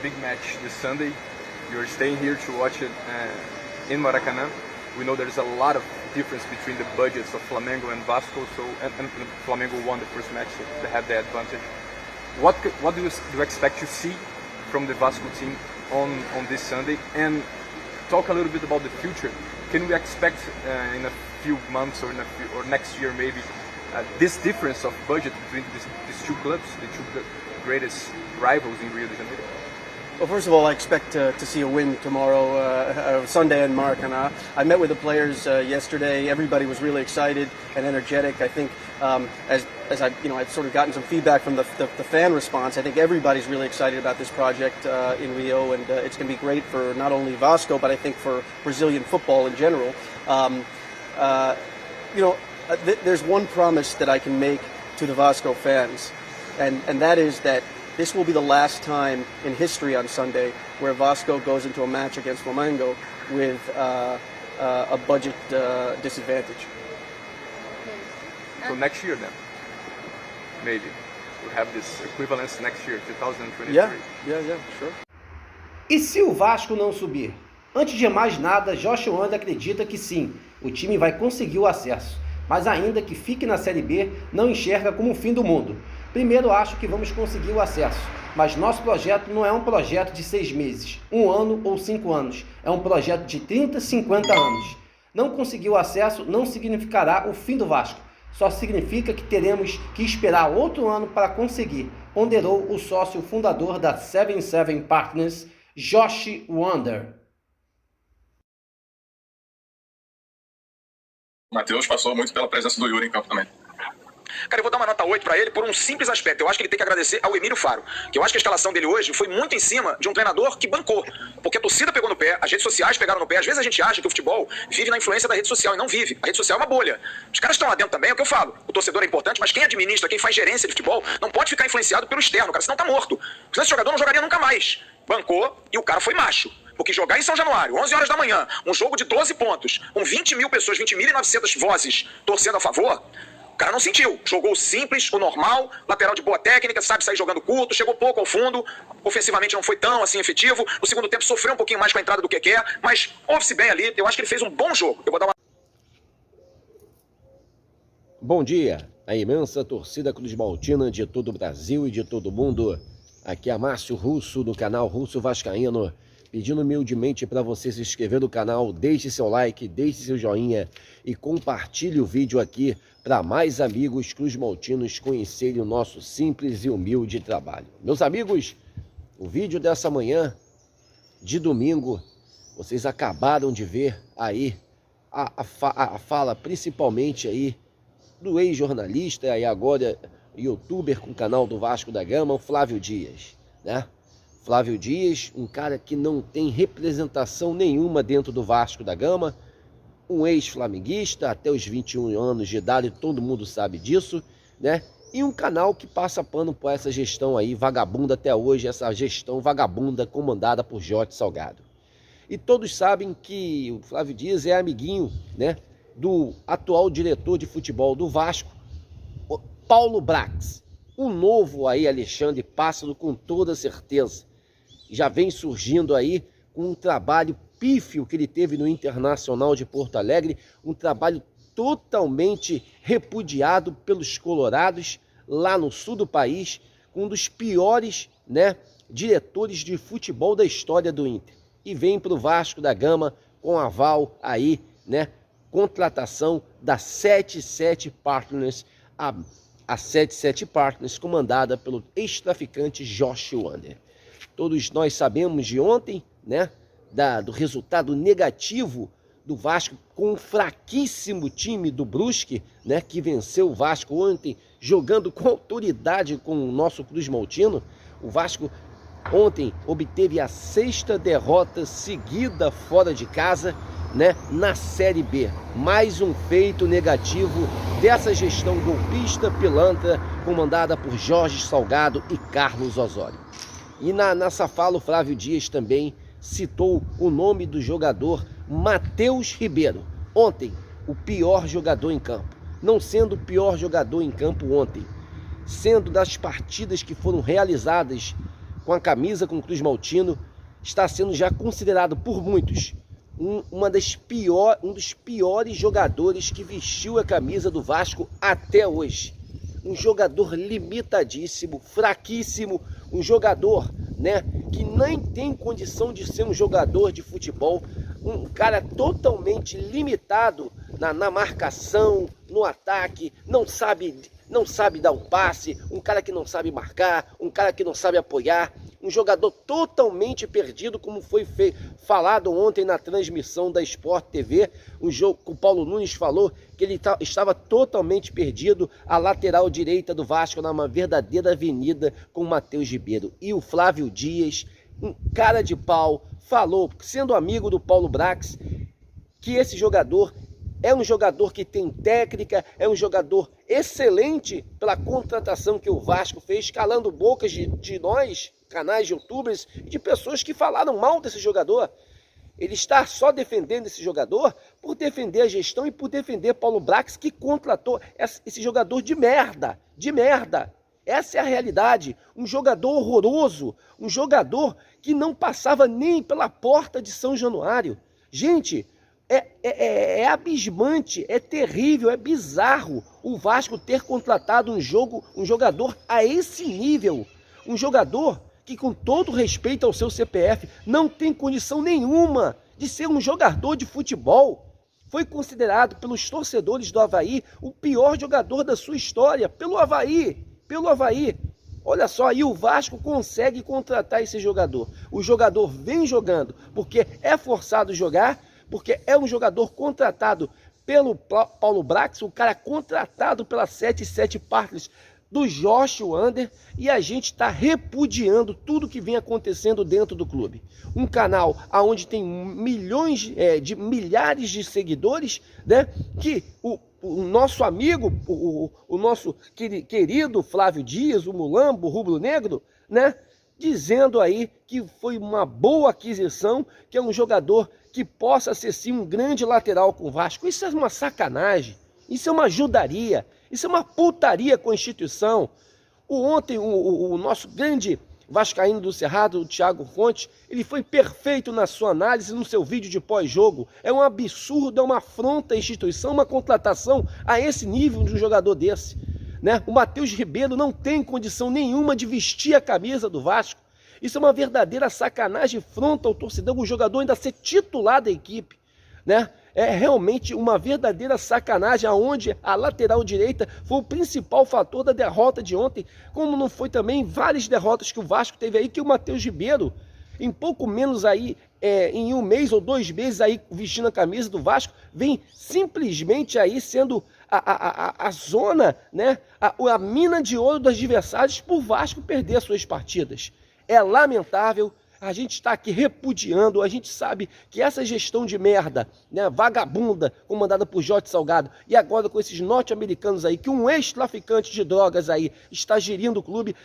big match this Sunday. You're staying here to watch it in Maracanã. We know there's a lot of difference between the budgets of Flamengo and Vasco, and Flamengo won the first match, so they have the advantage. What do you expect to see from the Vasco team on this Sunday? And talk a little bit about the future. Can we expect in a few months or next year maybe this difference of budget between these two clubs, the two greatest rivals in Rio de Janeiro? Well, first of all, I expect to see a win tomorrow, Sunday in Maracanã. I met with the players yesterday. Everybody was really excited and energetic. I think as I've sort of gotten some feedback from the fan response, I think everybody's really excited about this project in Rio, and it's going to be great for not only Vasco, but I think for Brazilian football in general. There's one promise that I can make to the Vasco fans, and that is that this will be the last time in history on Sunday where Vasco goes into a match against Flamengo with a budget disadvantage. So next year then, maybe, we'll have this equivalence next year, 2023. Yeah, sure. E se o Vasco não subir? Antes de mais nada, Josh Wander acredita que sim, o time vai conseguir o acesso, mas ainda que fique na Série B, não enxerga como o fim do mundo. Primeiro, acho que vamos conseguir o acesso, mas nosso projeto não é um projeto de 6 meses, 1 ano ou 5 anos. É um projeto de 30, 50 anos. Não conseguir o acesso não significará o fim do Vasco. Só significa que teremos que esperar outro ano para conseguir, ponderou o sócio fundador da 77 Partners, Josh Wander. O Matheus passou muito pela presença do Yuri em campo também. Cara, eu vou dar uma nota 8 pra ele por um simples aspecto. Eu acho que ele tem que agradecer ao Emílio Faro, que eu acho que a escalação dele hoje foi muito em cima de um treinador que bancou, porque a torcida pegou no pé, as redes sociais pegaram no pé. Às vezes a gente acha que o futebol vive na influência da rede social e não vive. A rede social é uma bolha. Os caras estão lá dentro também, é o que eu falo. O torcedor é importante, mas quem administra, quem faz gerência de futebol, não pode ficar influenciado pelo externo, cara, senão tá morto. Senão esse jogador não jogaria nunca mais. Bancou e o cara foi macho. Porque jogar em São Januário, 11 horas da manhã, um jogo de 12 pontos, com 20 mil pessoas, 20.900 vozes torcendo a favor, o cara não sentiu. Jogou o simples, o normal, lateral de boa técnica, sabe sair jogando curto, chegou pouco ao fundo, ofensivamente não foi tão assim efetivo, no segundo tempo sofreu um pouquinho mais com a entrada do que quer, mas ouve-se bem ali, eu acho que ele fez um bom jogo. Eu vou dar uma... Bom dia, a imensa torcida cruzmaltina de todo o Brasil e de todo o mundo. Aqui é Márcio Russo, do canal Russo Vascaíno, pedindo humildemente para você se inscrever no canal, deixe seu like, deixe seu joinha e compartilhe o vídeo aqui para mais amigos cruzmaltinos conhecerem o nosso simples e humilde trabalho. Meus amigos, o vídeo dessa manhã, de domingo, vocês acabaram de ver aí a fala principalmente aí do ex-jornalista e agora youtuber com o canal do Vasco da Gama, o Flávio Dias, né? Flávio Dias, um cara que não tem representação nenhuma dentro do Vasco da Gama, um ex-flamenguista até os 21 anos de idade, todo mundo sabe disso, né? E um canal que passa pano por essa gestão aí vagabunda até hoje, essa gestão vagabunda comandada por Jorge Salgado. E todos sabem que o Flávio Dias é amiguinho, né, do atual diretor de futebol do Vasco, Paulo Brax. O novo aí Alexandre Pássaro, com toda certeza, já vem surgindo aí com um trabalho pífio que ele teve no Internacional de Porto Alegre, um trabalho totalmente repudiado pelos colorados lá no sul do país, um dos piores, né, diretores de futebol da história do Inter. E vem para o Vasco da Gama com aval aí, né, contratação da 77 Partners, a 77 Partners, comandada pelo ex-traficante Josh Wander. Todos nós sabemos de ontem, né, do resultado negativo do Vasco com um fraquíssimo time do Brusque, né, que venceu o Vasco ontem, jogando com autoridade com o nosso cruzmaltino. O Vasco ontem obteve a 6ª derrota seguida fora de casa, né, na Série B. Mais um feito negativo dessa gestão golpista pilantra comandada por Jorge Salgado e Carlos Osório. E nessa fala o Flávio Dias também citou o nome do jogador Matheus Ribeiro. Ontem, o pior jogador em campo. Não sendo o pior jogador em campo ontem, sendo das partidas que foram realizadas com a camisa com o Cruz Maltino, está sendo já considerado por muitos um dos piores jogadores que vestiu a camisa do Vasco até hoje. Um jogador limitadíssimo, fraquíssimo, um jogador, né, que nem tem condição de ser um jogador de futebol, um cara totalmente limitado na marcação, no ataque, não sabe dar um passe, um cara que não sabe marcar, um cara que não sabe apoiar, um jogador totalmente perdido, como foi falado ontem na transmissão da Sport TV, um jogo que o Paulo Nunes falou que ele estava totalmente perdido, a lateral direita do Vasco numa verdadeira avenida com o Matheus Ribeiro. E o Flávio Dias, um cara de pau, falou, sendo amigo do Paulo Brax, que esse jogador é um jogador que tem técnica, é um jogador excelente pela contratação que o Vasco fez, calando bocas de nós, canais de youtubers, e de pessoas que falaram mal desse jogador. Ele está só defendendo esse jogador por defender a gestão e por defender Paulo Brax, que contratou esse jogador de merda, de merda. Essa é a realidade. Um jogador horroroso, um jogador que não passava nem pela porta de São Januário. Gente, é abismante, é terrível, é bizarro o Vasco ter contratado um jogador a esse nível. Um jogador que, com todo respeito ao seu CPF, não tem condição nenhuma de ser um jogador de futebol. Foi considerado pelos torcedores do Avaí o pior jogador da sua história, pelo Avaí. Olha só, aí o Vasco consegue contratar esse jogador. O jogador vem jogando porque é forçado a jogar, porque é um jogador contratado pelo Paulo Brax, um cara contratado pela 77 Partners do Josh Wander, e a gente está repudiando tudo que vem acontecendo dentro do clube. Um canal onde tem milhares de seguidores, né, que o nosso amigo, o nosso querido Flávio Dias, o Mulambo, o Rubro Negro, né, dizendo aí que foi uma boa aquisição, que é um jogador que possa ser sim um grande lateral com o Vasco. Isso é uma sacanagem, isso é uma ajudaria, isso é uma putaria com a instituição. Ontem o nosso grande vascaíno do Cerrado, o Thiago Fontes, ele foi perfeito na sua análise, no seu vídeo de pós-jogo. É um absurdo, é uma afronta à instituição, uma contratação a esse nível de um jogador desse, né? O Matheus Ribeiro não tem condição nenhuma de vestir a camisa do Vasco. Isso é uma verdadeira sacanagem, afronta ao torcedor, o jogador ainda ser titular da equipe, né? É realmente uma verdadeira sacanagem, onde a lateral direita foi o principal fator da derrota de ontem, como não foi também várias derrotas que o Vasco teve aí, que o Matheus Ribeiro, em pouco menos aí, em um mês ou 2 meses aí, vestindo a camisa do Vasco, vem simplesmente aí sendo a zona, né, a mina de ouro dos adversários por Vasco perder as suas partidas. É lamentável. A gente está aqui repudiando, a gente sabe que essa gestão de merda, né, vagabunda, comandada por Jorge Salgado, e agora com esses norte-americanos aí, que um ex-traficante de drogas aí está gerindo o clube,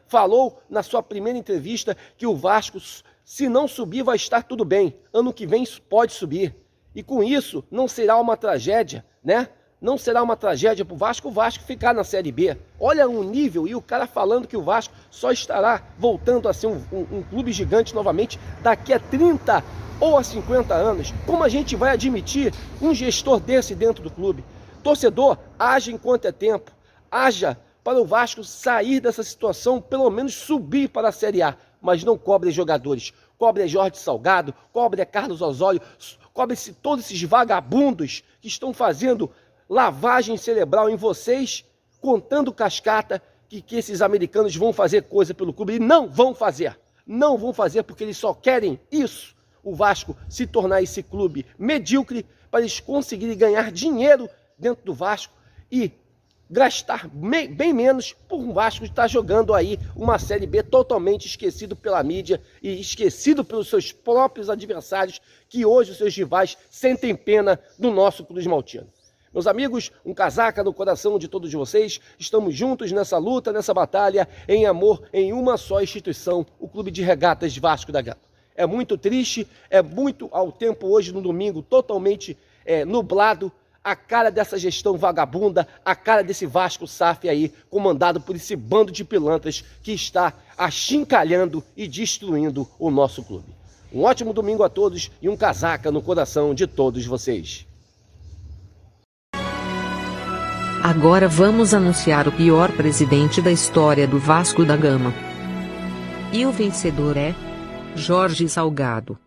falou na sua primeira entrevista que o Vasco, se não subir, vai estar tudo bem. Ano que vem pode subir. E com isso, não será uma tragédia, né? Não será uma tragédia para o Vasco ficar na Série B. Olha o nível, e o cara falando que o Vasco só estará voltando a ser um clube gigante novamente daqui a 30 ou a 50 anos. Como a gente vai admitir um gestor desse dentro do clube? Torcedor, haja enquanto é tempo. Haja para o Vasco sair dessa situação, pelo menos subir para a Série A. Mas não cobre jogadores. Cobre a Jorge Salgado, cobre a Carlos Osório, cobre todos esses vagabundos que estão fazendo lavagem cerebral em vocês, contando cascata que esses americanos vão fazer coisa pelo clube. E não vão fazer. Não vão fazer porque eles só querem isso. O Vasco se tornar esse clube medíocre para eles conseguirem ganhar dinheiro dentro do Vasco e gastar bem menos por um Vasco estar jogando aí uma Série B totalmente esquecido pela mídia e esquecido pelos seus próprios adversários, que hoje os seus rivais sentem pena do nosso Cruz Maltino. Meus amigos, um casaca no coração de todos vocês, estamos juntos nessa luta, nessa batalha, em amor, em uma só instituição, o Clube de Regatas Vasco da Gama. É muito triste, é muito ao tempo hoje no domingo, totalmente nublado, a cara dessa gestão vagabunda, a cara desse Vasco SAF aí, comandado por esse bando de pilantras que está achincalhando e destruindo o nosso clube. Um ótimo domingo a todos e um casaca no coração de todos vocês. Agora vamos anunciar o pior presidente da história do Vasco da Gama. E o vencedor é Jorge Salgado.